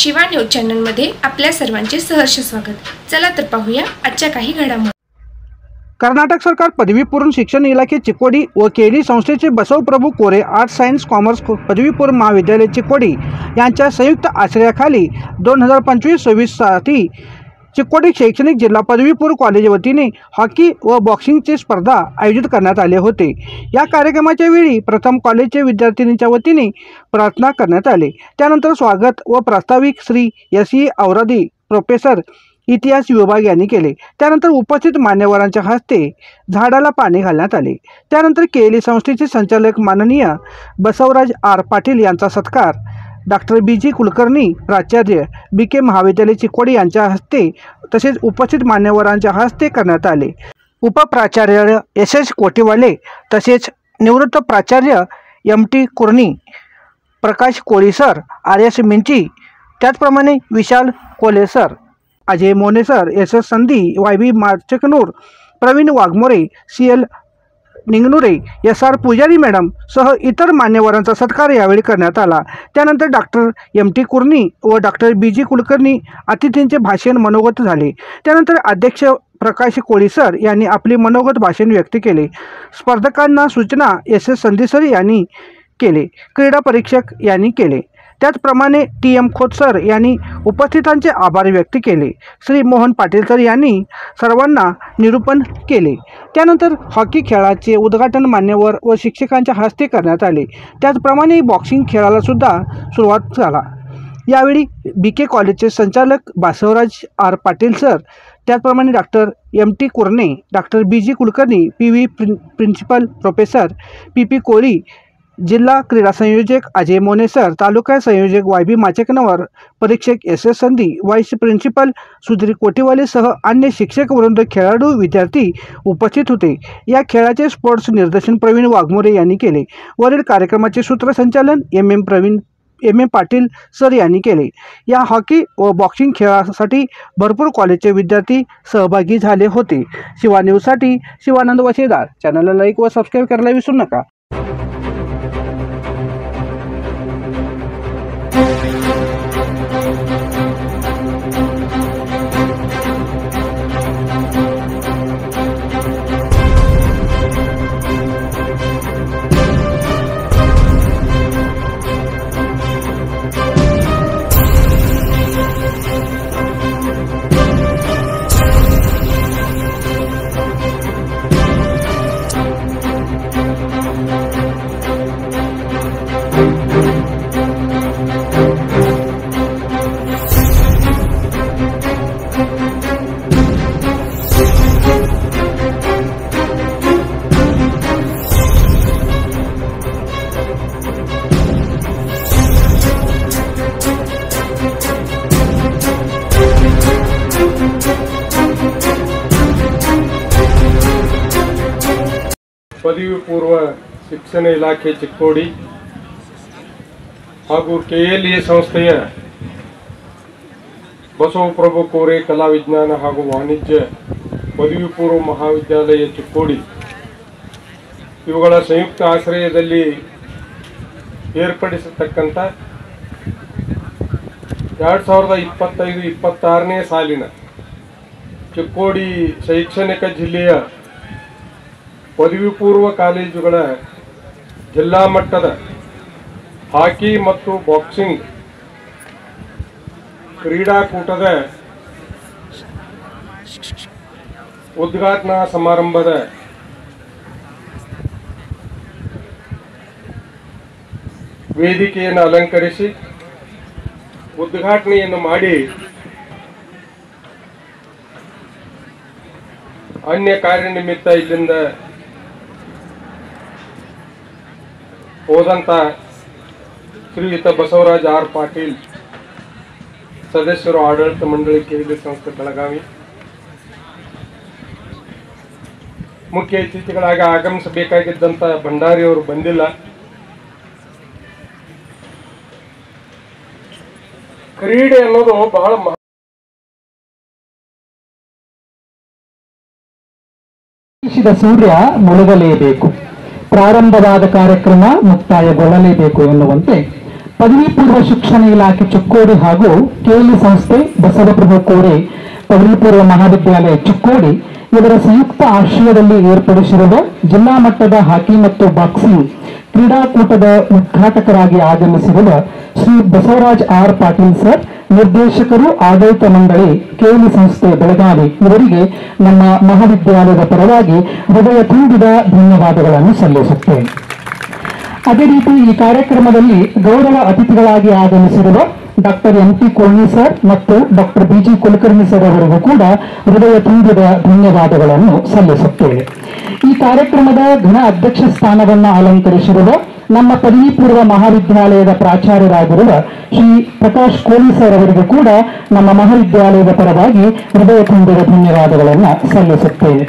Shiva news चॅनलमध्ये आपल्या सर्वांचे सहर्ष स्वागत। चला तर पाहूया आजच्या काही घडामोडी। कर्नाटक सरकार पदवीपूर्व शिक्षण इलाके चिक्कोडी व केली संस्थेचे बसवप्रभू कोरे आर्ट्स सायन्स कॉमर्स पदवीपूर्व महाविद्यालय चिक्कोडी यांच्या संयुक्त आश्रयाखाली 2025-26 साठी चिक्कोडी शैक्षणिक जिल्हा पदवीपूर्व कॉलेज वतीने हॉकी व बॉक्सिंगची स्पर्धा आयोजित करण्यात आले होते। या कार्यक्रमाच्या वेळी प्रथम कॉलेजचे विद्यार्थिनींच्या वतीने प्रार्थना करण्यात आली। त्यानंतर स्वागत व प्रास्ताविक श्री एस.ई. औरादी प्रोफेसर इतिहास विभाग यांनी केले। त्यानंतर उपस्थित मान्यवरांच्या हस्ते झाडाला पाणी घालण्यात आले। त्यानंतर केली संस्थेचे संचालक माननीय बसवराज आर पाटील यांचा सत्कार डॉक्टर बी.जी. कुलकर्णी प्राचार्य बी.के. महाविद्यालय चिक्कोडी यांच्या हस्ते तसेच उपस्थित मान्यवरांच्या हस्ते करण्यात आले। उपप्राचार्य एस.एस. कोटेवाले तसेच निवृत्त प्राचार्य एम.टी. कुर्णी, प्रकाश कोळी सर, आर.एस. मिंची, त्याचप्रमाणे विशाल कोले सर, अजय मोने सर, एस.एस. संधी, वाय.बी. माचकनूर, प्रवीण वाघमोरे, सी.एल. निंगनुरे, एस.आर. पुजारी मॅडम सह इतर मान्यवरांचा सत्कार यावेळी करण्यात आला। त्यानंतर डॉक्टर एम.टी. कुर्णी व डॉक्टर बी.जी. कुलकर्णी अतिथींचे भाषण मनोगत झाले। त्यानंतर अध्यक्ष प्रकाश कोळी सर यांनी आपले मनोगत भाषण व्यक्त केले। स्पर्धकांना सूचना एस.एस. संधी सर यांनी केले, क्रीडा परीक्षक यांनी केले। त्याचप्रमाणे टी.एम. खोत सर यांनी उपस्थितांचे आभार व्यक्त केले। श्री मोहन पाटील सर यांनी सर्वांना निरूपण केले। त्यानंतर हॉकी खेळाचे उद्घाटन मान्यवर व शिक्षकांच्या हस्ते करण्यात आले। त्याचप्रमाणे बॉक्सिंग खेळाला सुद्धा सुरुवात झाला। यावेळी बी.के. कॉलेजचे संचालक बसवराज आर पाटील सर, त्याचप्रमाणे doctor MT. Kurne, doctor BG. Kulkarni, PV. Principal professor PP. Koli, जिल्हा क्रीडा संयोजक अजय मोने सर, तालुका संयोजक वाय.बी. माचकनवर, परीक्षक एस.एस. संधी, व्हाईस प्रिन्सिपल सुधीर कोटेवाले सह अन्य शिक्षक वृंद, खेळाडू, विद्यार्थी उपस्थित होते। या खेळाचे स्पोर्ट्स निर्देशन प्रवीण वाघमोरे यांनी केले। वरील कार्यक्रमाचे सूत्रसंचालन एम ए पाटील सर यांनी केले। या हॉकी व बॉक्सिंग खेळासाठी भरपूर कॉलेजचे विद्यार्थी सहभागी झाले होते। शिवा न्यूजसाठी शिवानंद वसेदार। चॅनलला लाईक व सबस्क्राईब करायला विसरू नका। ಪದವಿ ಪೂರ್ವ ಶಿಕ್ಷಣ ಇಲಾಖೆ ಚಿಕ್ಕೋಡಿ ಹಾಗೂ ಕೆಎಲ್ಇ ಸಂಸ್ಥೆಯ ಬಸವಪ್ರಭು ಕೋರೆ ಕಲಾ ವಿಜ್ಞಾನ ಹಾಗೂ ವಾಣಿಜ್ಯ ಪದವಿ ಪೂರ್ವ ಮಹಾವಿದ್ಯಾಲಯ ಚಿಕ್ಕೋಡಿ ಇವುಗಳ ಸಂಯುಕ್ತ ಆಶ್ರಯದಲ್ಲಿ ಏರ್ಪಡಿಸತಕ್ಕಂಥ 2025-26ನೇ ಸಾಲಿನ ಚಿಕ್ಕೋಡಿ ಶೈಕ್ಷಣಿಕ ಜಿಲ್ಲೆಯ ಪದವಿ ಪೂರ್ವ ಕಾಲೇಜುಗಳ ಜಿಲ್ಲಾ ಮಟ್ಟದ ಹಾಕಿ ಮತ್ತು ಬಾಕ್ಸಿಂಗ್ ಕ್ರೀಡಾಕೂಟದ ಉದ್ಘಾಟನಾ ಸಮಾರಂಭದ ವೇದಿಕೆಯನ್ನು ಅಲಂಕರಿಸಿ ಉದ್ಘಾಟನೆಯನ್ನು ಮಾಡಿ ಅನ್ಯ ಕಾರ್ಯನಿಮಿತ್ತ ಇಲ್ಲಿಂದ ಹೋದಂತ ಶ್ರೀಯುತ ಬಸವರಾಜ ಆರ್ ಪಾಟೀಲ್ ಸದಸ್ಯರು, ಆಡಳಿತ ಮಂಡಳಿ, ಕೆಎಲ್ಇ ಸಂಸ್ಥೆ ಬೆಳಗಾವಿ, ಮುಖ್ಯ ಅತಿಥಿಗಳಾಗಿ ಆಗಮಿಸಬೇಕಾಗಿದ್ದಂತ ಭಂಡಾರಿ ಅವರು ಬಂದಿಲ್ಲ। ಕ್ರೀಡೆ ಅನ್ನೋದು ಬಹಳ ಸೂರ್ಯ ಮುಳುಗಲೇಬೇಕು, ಪ್ರಾರಂಭವಾದ ಕಾರ್ಯಕ್ರಮ ಮುಕ್ತಾಯಗೊಳ್ಳಲೇಬೇಕು ಎನ್ನುವಂತೆ ಪದವಿ ಪೂರ್ವ ಶಿಕ್ಷಣ ಇಲಾಖೆ ಚಿಕ್ಕೋಡಿ ಹಾಗೂ ಕೆಎಲ್ಇ ಸಂಸ್ಥೆ ಬಸವಪ್ರಭು ಕೋರೆ ಪದವಿ ಪೂರ್ವ ಮಹಾವಿದ್ಯಾಲಯ ಚಿಕ್ಕೋಡಿ ಇವರ ಸಂಯುಕ್ತ ಆಶ್ರಯದಲ್ಲಿ ಏರ್ಪಡಿಸಿರುವ ಜಿಲ್ಲಾ ಮಟ್ಟದ ಹಾಕಿ ಮತ್ತು ಬಾಕ್ಸಿಂಗ್ ಕ್ರೀಡಾಕೂಟದ ಉದ್ಘಾಟಕರಾಗಿ ಆಗಮಿಸಿರುವ ಶ್ರೀ ಬಸವರಾಜ್ ಆರ್ ಪಾಟೀಲ್ ಸರ್, ನಿರ್ದೇಶಕರು, ಆಡಳಿತ ಮಂಡಳಿ, ಕೆಎಲ್ಇ ಸಂಸ್ಥೆ ಬೆಳಗಾವಿ ಇವರಿಗೆ ನಮ್ಮ ಮಹಾವಿದ್ಯಾಲಯದ ಪರವಾಗಿ ಹೃದಯ ತುಂಬಿದ ಧನ್ಯವಾದಗಳನ್ನು ಸಲ್ಲಿಸುತ್ತೇನೆ. ಅದೇ ರೀತಿ ಈ ಕಾರ್ಯಕ್ರಮದಲ್ಲಿ ಗೌರವ ಅತಿಥಿಗಳಾಗಿ ಆಗಮಿಸಿರುವ ಡಾಕ್ಟರ್ ಎಂ.ಟಿ. ಕೋಣಿ ಸರ್ ಮತ್ತು ಡಾಕ್ಟರ್ ಬಿ.ಜಿ. ಕುಲಕರ್ಣಿ ಸರ್ ಅವರಿಗೂ ಕೂಡ ಹೃದಯ ತುಂಬಿದ ಧನ್ಯವಾದಗಳನ್ನು ಸಲ್ಲಿಸುತ್ತೇವೆ. ಈ ಕಾರ್ಯಕ್ರಮದ ಘನ ಅಧ್ಯಕ್ಷ ಸ್ಥಾನವನ್ನು ಅಲಂಕರಿಸಿರುವ ನಮ್ಮ ಪದವಿ ಪೂರ್ವ ಮಹಾವಿದ್ಯಾಲಯದ ಪ್ರಾಚಾರ್ಯರಾಗಿರುವ ಶ್ರೀ ಪ್ರಕಾಶ್ ಕೋಳಿ ಸರ್ ಅವರಿಗೂ ಕೂಡ ನಮ್ಮ ಮಹಾವಿದ್ಯಾಲಯದ ಪರವಾಗಿ ಹೃದಯ ತುಂಬಿದ ಧನ್ಯವಾದಗಳನ್ನು ಸಲ್ಲಿಸುತ್ತೇವೆ.